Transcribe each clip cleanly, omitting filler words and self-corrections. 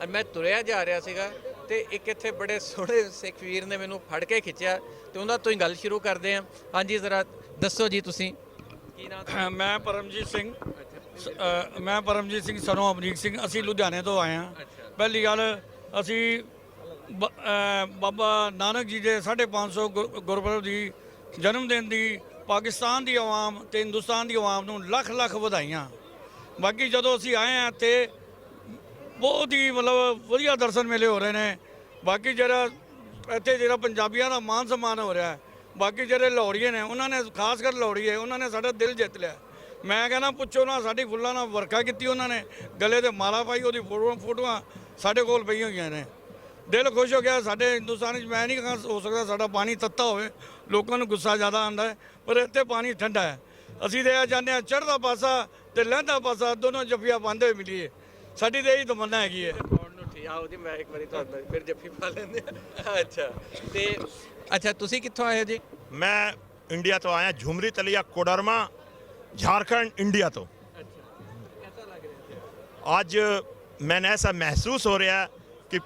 मैं तुरिया जा रहा ਸੀਗਾ ਤੇ ਇੱਕ ਇੱਥੇ ਬੜੇ ਸੋਹਣੇ ਸਿੱਖ ਵੀਰ ਨੇ ਮੈਨੂੰ ਫੜ ਕੇ ਖਿੱਚਿਆ ਤੇ ਉਹਨਾਂ ਤੋਂ ਹੀ ਗੱਲ ਸ਼ੁਰੂ ਕਰਦੇ ਹਾਂ। ਹਾਂਜੀ ਜ਼ਰਾ ਦੱਸੋ ਜੀ ਤੁਸੀਂ ਕੀ ਨਾਮ? ਮੈਂ ਪਰਮਜੀਤ ਸਿੰਘ ਸਨੋਂ ਅਮਰੀਕ ਸਿੰਘ। ਅਸੀਂ ਲੁਧਿਆਣੇ ਤੋਂ ਆਏ ਹਾਂ। ਪਹਿਲੀ ਗੱਲ ਅਸੀਂ ਬਾਬਾ ਨਾਨਕ ਜੀ ਦੇ 550 ਗੁਰਪੁਰਬ ਦੀ ਜਨਮ ਦਿਨ ਦੀ ਪਾਕਿਸਤਾਨ ਦੀ ਆਵਾਮ ਤੇ ਹਿੰਦੁਸਤਾਨ ਦੀ ਆਵਾਮ ਨੂੰ ਲੱਖ ਲੱਖ ਵਧਾਈਆਂ। ਬਾਕੀ ਜਦੋਂ ਅਸੀਂ ਆਏ ਹਾਂ ਤੇ ਬਹੁਤ ਹੀ ਮਤਲਬ ਵਧੀਆ ਦਰਸ਼ਨ ਮੇਲੇ ਹੋ ਰਹੇ ਨੇ। ਬਾਕੀ ਜਿਹੜਾ ਪੰਜਾਬੀਆਂ ਦਾ ਮਾਨ ਸਨਮਾਨ ਹੋ ਰਿਹਾ ਹੈ। ਬਾਕੀ ਜਿਹੜੇ ਲਾਹੌਰੀਏ ਨੇ ਉਹਨਾਂ ਨੇ ਖਾਸ ਕਰ ਲਾਹੌਰੀਏ ਉਹਨਾਂ ਨੇ ਸਾਡਾ ਦਿਲ ਜਿੱਤ ਲਿਆ। ਮੈਂ ਕਹਿੰਦਾ ਪੁੱਛੋ ਨਾ, ਸਾਡੀ ਫੁੱਲਾਂ ਨਾਲ ਵਰਖਾ ਕੀਤੀ ਉਹਨਾਂ ਨੇ, ਗਲੇ ਤੇ ਮਾਲਾ ਪਾਈ, ਉਹਦੀ ਫੋਟੋਆਂ ਸਾਡੇ ਕੋਲ ਪਈਆਂ ਹੋਈਆਂ ਨੇ। ਦਿਲ ਖੁਸ਼ ਹੋ ਗਿਆ। ਸਾਡੇ ਹਿੰਦੁਸਤਾਨ 'ਚ ਮੈਂ ਨਹੀਂ ਕਹਾਂ ਹੋ ਸਕਦਾ ਸਾਡਾ ਪਾਣੀ ਤੱਤਾ ਹੋਵੇ, ਲੋਕਾਂ ਨੂੰ ਗੁੱਸਾ ਜ਼ਿਆਦਾ ਆਉਂਦਾ ਹੈ, ਪਰ ਇੱਥੇ ਪਾਣੀ ਠੰਡਾ ਹੈ। ਅਸੀਂ ਤਾਂ ਇਹ ਚਾਹੁੰਦੇ ਹਾਂ ਚੜ੍ਹਦਾ ਪਾਸਾ ਤੇ ਲਹਿੰਦਾ ਪਾਸਾ ਦੋਨੋਂ ਜੱਫੀਆਂ ਪਾਉਂਦੇ ਹੋਏ ਮਿਲੀਏ। ਸਾਡੀ ਤਾਂ ਇਹੀ ਤਮੰਨਾ ਹੈਗੀ ਹੈ। ਆਓ ਜੀ ਮੈਂ ਇੱਕ ਵਾਰੀ ਤੁਹਾਨੂੰ ਫਿਰ ਜੱਫੀ ਪਾ ਲੈਂਦੇ ਆ। ਅੱਛਾ ਤੁਸੀਂ ਕਿੱਥੋਂ ਆਏ ਹੋ ਜੀ? मैं इंडिया तो आया, झुमरी तलिया कोडरमा झारखंड इंडिया तो। आज मैंने ऐसा महसूस हो रहा है कि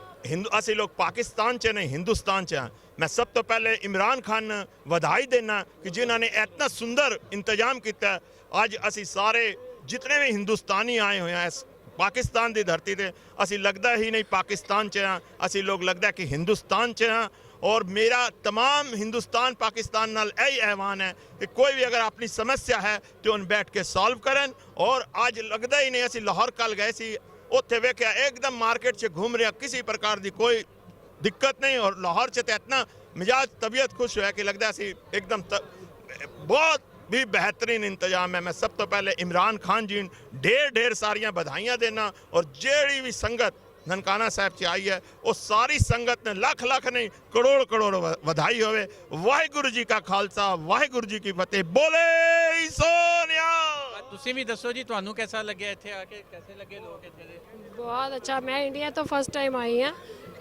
असि लोग पाकिस्तान च नहीं हिंदुस्तान च हैं। मैं सब तो पहले इमरान खान बधाई देना कि जिन्होंने इतना सुंदर इंतजाम किया। आज असी सारे जितने भी हिंदुस्तानी आए हुए हैं पाकिस्तान की धरती से, असी लगता ही नहीं पाकिस्तान च हैं, असी लोग लगता है कि हिंदुस्तान च हैं। और मेरा तमाम हिंदुस्तान पाकिस्तान नाल यही आह्वान है कि कोई भी अगर अपनी समस्या है तो उन बैठ के सॉल्व करें। और आज लगता ही नहीं, असी लाहौर कल गए सी, उत्थे वेख्या एकदम मार्केट से घूम रहा, किसी प्रकार की कोई दिक्कत नहीं। और लाहौर से तो इतना मिजाज तबीयत खुश हुआ कि लगता है एकदम बहुत भी बेहतरीन इंतजाम है। मैं सब तो पहले इमरान खान जी ढेर सारियां बधाइयां देना। और जेड़ी भी संगत ननकाना साहब से आई है वो सारी संगत ने लख लख नहीं करोड़ बधाई होवे। वाहिगुरु जी का खालसा वाहिगुरु जी की फतेह। बोले सोनिया। ਤੁਸੀਂ ਵੀ ਦੱਸੋ ਜੀ ਤੁਹਾਨੂੰ ਕਿਹਦਾ ਲੱਗਿਆ ਇੱਥੇ ਆ ਕੇ? कैसे लगे लोग ਇੱਥੇ ਦੇ? ਬਹੁਤ ਅੱਛਾ। ਮੈਂ ਇੰਡੀਆ ਤੋਂ ਫਸਟ ਟਾਈਮ ਆਈ ਹਾਂ।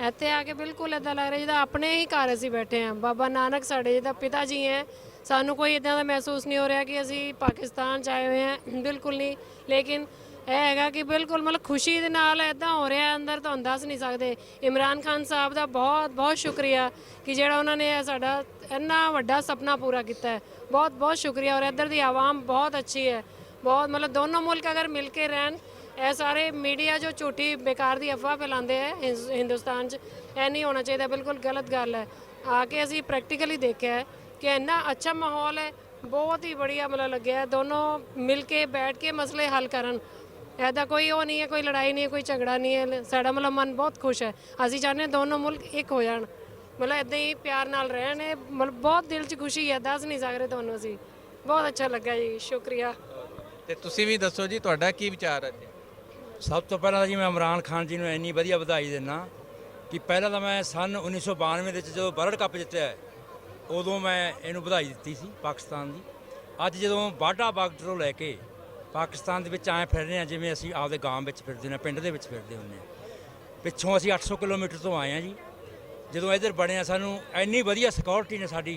ਇੱਥੇ ਆ ਕੇ ਬਿਲਕੁਲ ਇੱਦਾਂ ਲੱਗ ਰਿਹਾ ਜਿੱਦਾਂ ਆਪਣੇ ਹੀ ਘਰ ਅਸੀਂ ਬੈਠੇ ਹਾਂ। ਬਾਬਾ ਨਾਨਕ ਸਾਡੇ ਜਿਹਦਾ ਪਿਤਾ ਜੀ ਹੈ। ਸਾਨੂੰ ਕੋਈ ਇੱਦਾਂ ਦਾ ਮਹਿਸੂਸ ਨਹੀਂ ਹੋ ਰਿਹਾ ਕਿ ਅਸੀਂ ਪਾਕਿਸਤਾਨ 'ਚ ਆਏ ਹੋਏ ਹਾਂ, ਬਿਲਕੁਲ ਨਹੀਂ। ਲੇਕਿਨ ਇਹ ਹੈਗਾ ਕਿ ਬਿਲਕੁਲ ਮਤਲਬ ਖੁਸ਼ੀ ਦੇ ਨਾਲ ਇੱਦਾਂ ਹੋ ਰਿਹਾ ਅੰਦਰ, ਤੁਹਾਨੂੰ ਦੱਸ ਨਹੀਂ ਸਕਦੇ। ਇਮਰਾਨ ਖਾਨ ਸਾਹਿਬ ਦਾ ਬਹੁਤ ਬਹੁਤ ਸ਼ੁਕਰੀਆ ਕਿ ਜਿਹੜਾ ਉਹਨਾਂ ਨੇ ਸਾਡਾ ਇੰਨਾ ਵੱਡਾ ਸੁਪਨਾ ਪੂਰਾ ਕੀਤਾ ਹੈ। ਬਹੁਤ ਬਹੁਤ ਸ਼ੁਕਰੀਆ। ਔਰ ਇੱਧਰ ਦੀ ਆਵਾਮ ਬਹੁਤ ਅੱਛੀ ਹੈ, ਬਹੁਤ ਮਤਲਬ ਦੋਨੋਂ ਮੁਲਕ ਅਗਰ ਮਿਲ ਕੇ ਰਹਿਣ। ਇਹ ਸਾਰੇ ਮੀਡੀਆ ਜੋ ਝੂਠੀ ਬੇਕਾਰ ਦੀ ਅਫਵਾਹ ਫੈਲਾਉਂਦੇ ਹੈ ਹਿੰਦੁਸਤਾਨ 'ਚ, ਇਹ ਨਹੀਂ ਹੋਣਾ ਚਾਹੀਦਾ, ਬਿਲਕੁਲ ਗਲਤ ਗੱਲ ਹੈ। ਆ ਕੇ ਅਸੀਂ ਪ੍ਰੈਕਟੀਕਲੀ ਦੇਖਿਆ ਹੈ ਕਿ ਇੰਨਾ ਅੱਛਾ ਮਾਹੌਲ ਹੈ, ਬਹੁਤ ਹੀ ਬੜੀਆ ਮਤਲਬ ਲੱਗਿਆ। ਦੋਨੋਂ ਮਿਲ ਕੇ ਬੈਠ ਕੇ ਮਸਲੇ ਹੱਲ ਕਰਨ। ऐसा कोई वो नहीं है, कोई लड़ाई नहीं है, कोई झगड़ा नहीं है। साड़ा मतलब मन बहुत खुश है। असी चाहते दोनों मुल्क एक हो जान, मतलब इदा ही प्यार नाल रहन। मतलब बहुत दिल च खुशी है, दस नहीं सकते दोनों। असी बहुत अच्छा लगा जी, शुक्रिया। ਤੇ ਤੁਸੀਂ ਵੀ ਦੱਸੋ ਜੀ ਤੁਹਾਡਾ ਕੀ ਵਿਚਾਰ ਹੈ? ਸਭ ਤੋਂ ਪਹਿਲਾਂ ਜੀ ਮੈਂ ਇਮਰਾਨ ਖਾਨ ਜੀ ਨੂੰ ਇੰਨੀ ਵਧੀਆ ਵਧਾਈ ਦਿੰਦਾ ਕਿ ਪਹਿਲਾਂ ਤਾਂ ਮੈਂ ਸਨ 1992 ਦੇ ਵਿੱਚ ਜਦੋਂ ਵਰਲਡ ਕੱਪ ਜਿੱਤਿਆ ਉਦੋਂ ਮੈਂ ਇਹਨੂੰ ਵਧਾਈ ਦਿੱਤੀ ਸੀ ਪਾਕਿਸਤਾਨ ਦੀ। ਅੱਜ ਜਦੋਂ ਬਾਡਾ ਬਾਰਡਰੋਂ ਲੈ ਕੇ ਪਾਕਿਸਤਾਨ ਦੇ ਵਿੱਚ ਆਏ ਫਿਰ ਰਹੇ ਹਾਂ ਜਿਵੇਂ ਅਸੀਂ ਆਪਦੇ ਗਾਂਵ ਵਿੱਚ ਫਿਰਦੇ ਨੇ, ਪਿੰਡ ਦੇ ਵਿੱਚ ਫਿਰਦੇ ਹੁੰਦੇ ਹਾਂ। ਪਿੱਛੋਂ ਅਸੀਂ 800 ਕਿਲੋਮੀਟਰ ਤੋਂ ਆਏ ਹਾਂ ਜੀ। ਜਦੋਂ ਇੱਧਰ ਬੜੇ ਹਾਂ ਸਾਨੂੰ ਇੰਨੀ ਵਧੀਆ ਸਿਕਿਉਰਿਟੀ ਨੇ ਸਾਡੀ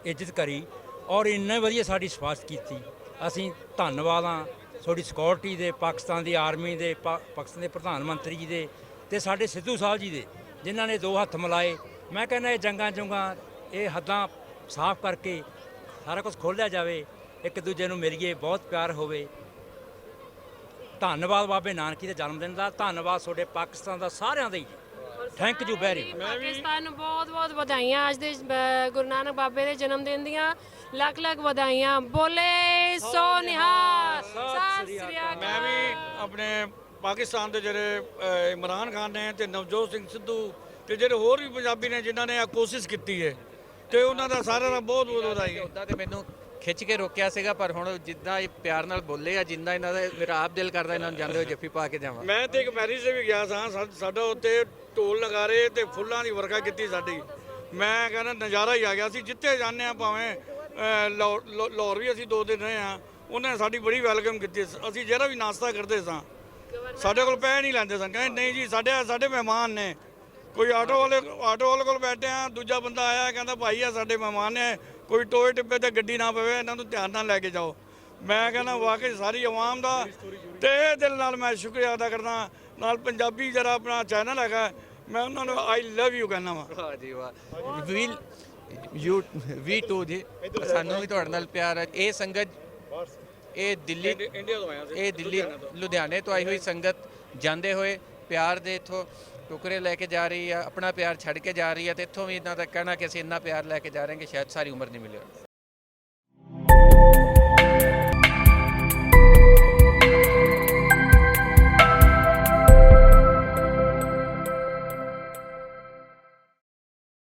ਇੱਜ਼ਤ ਕਰੀ ਔਰ ਇੰਨੇ ਵਧੀਆ ਸਾਡੀ ਸਵਾਗਤ ਕੀਤੀ। ਅਸੀਂ ਧੰਨਵਾਦ ਹਾਂ ਤੁਹਾਡੀ ਸਿਕਿਉਰਿਟੀ ਦੇ, ਪਾਕਿਸਤਾਨ ਦੀ ਆਰਮੀ ਦੇ, ਪਾਕਿਸਤਾਨ ਦੇ ਪ੍ਰਧਾਨ ਮੰਤਰੀ ਜੀ ਦੇ ਅਤੇ ਸਾਡੇ ਸਿੱਧੂ ਸਾਹਿਬ ਜੀ ਦੇ, ਜਿਨ੍ਹਾਂ ਨੇ 2 ਹੱਥ ਮਿਲਾਏ। ਮੈਂ ਕਹਿੰਦਾ ਇਹ ਜੰਗਾਂ ਇਹ ਹੱਦਾਂ ਸਾਫ਼ ਕਰਕੇ ਸਾਰਾ ਕੁਝ ਖੋਲ੍ਹਿਆ ਜਾਵੇ, ਇੱਕ ਦੂਜੇ ਨੂੰ ਮਿਲੀਏ, ਬਹੁਤ ਪਿਆਰ ਹੋਵੇ। ਧੰਨਵਾਦ ਬਾਬੇ ਨਾਨਕੀ ਦੇ ਜਨਮ ਦਿਨ ਦਾ, ਧੰਨਵਾਦ ਤੁਹਾਡੇ ਪਾਕਿਸਤਾਨ ਦਾ ਸਾਰਿਆਂ ਦਾ ਹੀ। Thank you very. ਪਾਕਿਸਤਾਨ ਨੂੰ ਬਹੁਤ ਬਹੁਤ ਵਧਾਈਆਂ ਅੱਜ ਦੇ ਗੁਰੂ ਨਾਨਕ ਬਾਬੇ ਦੇ ਜਨਮ ਦਿਨ ਦੀਆਂ। ਲੱਖ ਲੱਖ ਵਧਾਈਆਂ। ਬੋਲੇ ਸੋ ਨਿਹਾਲ। ਸਤਿ ਸ੍ਰੀ ਅਕਾਲ। ਮੈਂ ਵੀ ਆਪਣੇ ਪਾਕਿਸਤਾਨ ਦੇ ਜਿਹੜੇ ਇਮਰਾਨ ਖਾਨ ਨੇ ਤੇ ਨਵਜੋਤ ਸਿੰਘ ਸਿੱਧੂ ਤੇ ਜਿਹੜੇ ਹੋਰ ਵੀ ਪੰਜਾਬੀ ਨੇ ਜਿਨ੍ਹਾਂ ਨੇ ਇਹ ਕੋਸ਼ਿਸ਼ ਕੀਤੀ ਹੈ ਤੇ ਉਹਨਾਂ ਦਾ ਸਾਰਿਆਂ ਦਾ ਬਹੁਤ ਬਹੁਤ ਵਧਾਈ। ਉੱਦਾਂ ਤੇ ਮੈਨੂੰ ਖਿੱਚ ਕੇ ਰੋਕਿਆ ਸੀਗਾ, ਪਰ ਹੁਣ ਜਿੱਦਾਂ ਇਹ ਪਿਆਰ ਨਾਲ ਬੋਲੇ ਆ, ਜਿੰਨਾ ਇਹਨਾਂ ਦਾ ਮੇਰਾ ਆਪ ਦਿਲ ਕਰਦਾ ਇਹਨਾਂ ਨੂੰ ਜਾਂਦੇ ਹੋਏ ਜੱਫੀ ਪਾ ਕੇ ਜਾਵਾਂ। ਮੈਂ ਤੇ ਇੱਕ ਮੈਰਿਜ ਤੇ ਵੀ ਗਿਆ ਸਾਂ, ਸਾਡਾ ਉੱਤੇ ਢੋਲ ਨਗਾਰੇ ਤੇ ਫੁੱਲਾਂ ਦੀ ਵਰਖਾ ਕੀਤੀ ਸਾਡੀ। ਮੈਂ ਕਹਿੰਦਾ ਨਜ਼ਾਰਾ ਹੀ ਆ ਗਿਆ। ਅਸੀਂ ਜਿੱਥੇ ਜਾਂਦੇ ਹਾਂ, ਭਾਵੇਂ ਲਾਹੌਰ ਵੀ ਅਸੀਂ 2 ਦਿਨ ਰਹੇ ਹਾਂ, ਉਹਨਾਂ ਨੇ ਸਾਡੀ ਬੜੀ ਵੈਲਕਮ ਕੀਤੀ। ਅਸੀਂ ਜਿਹੜਾ ਵੀ ਨਾਸ਼ਤਾ ਕਰਦੇ ਸਾਂ ਸਾਡੇ ਕੋਲ ਪੈਸੇ ਨਹੀਂ ਲੈਂਦੇ ਸਨ, ਕਹਿੰਦੇ ਨਹੀਂ ਜੀ ਸਾਡੇ ਮਹਿਮਾਨ ਨੇ। ਕੋਈ ਆਟੋ ਵਾਲੇ ਕੋਲ ਬੈਠੇ ਆ, ਦੂਜਾ ਬੰਦਾ ਆਇਆ ਕਹਿੰਦਾ ਭਾਈ ਆ ਸਾਡੇ ਮਹਿਮਾਨ ਨੇ, ਕੋਈ ਟੋਏ ਟਿੱਬੇ ਤੇ ਗੱਡੀ ਨਾ ਪਵੇ, ਇਹਨਾਂ ਨੂੰ ਧਿਆਨ ਨਾਲ ਲੈ ਕੇ ਜਾਓ। ਮੈਂ ਕਹਿੰਦਾ ਵਾਕਈ ਸਾਰੀ ਆਵਾਮ ਦਾ ਤੇ ਇਹ ਦਿਲ ਨਾਲ ਮੈਂ ਸ਼ੁਕਰੀਆ ਅਦਾ ਕਰਦਾ ਨਾਲ ਪੰਜਾਬੀ ਜਿਹੜਾ ਆਪਣਾ ਚੈਨਲ ਹੈਗਾ, ਮੈਂ ਉਹਨਾਂ ਨੂੰ ਆਈ ਲਵ ਯੂ ਕਹਿੰਦਾ ਵਾਂ। ਵਾਹ ਜੀ ਵਾਹ। ਵੀ ਟੂ ਜੀ, ਸਾਨੂੰ ਵੀ ਤੁਹਾਡੇ ਨਾਲ ਪਿਆਰ ਹੈ। ਇਹ ਸੰਗਤ, ਇਹ ਦਿੱਲੀ, ਇੰਡੀਆ ਤੋਂ ਆਇਆ ਸੀ, ਇਹ ਦਿੱਲੀ ਲੁਧਿਆਣੇ ਤੋਂ ਆਈ ਹੋਈ ਸੰਗਤ ਜਾਂਦੇ ਹੋਏ ਪਿਆਰ ਦੇ ਇੱਥੋਂ ਟੁਕੜੇ ਲੈ ਕੇ ਜਾ ਰਹੀ ਆ, ਆਪਣਾ ਪਿਆਰ ਛੱਡ ਕੇ ਜਾ ਰਹੀ ਆ, ਤੇ ਇੱਥੋਂ ਵੀ ਇਹਨਾਂ ਦਾ ਕਹਿਣਾ ਕਿ ਅਸੀਂ ਇੰਨਾ ਪਿਆਰ ਲੈ ਕੇ ਜਾ ਰਹੇ ਹਾਂ ਕਿ ਸ਼ਾਇਦ ਸਾਰੀ ਉਮਰ ਨਹੀਂ ਮਿਲਿਆ।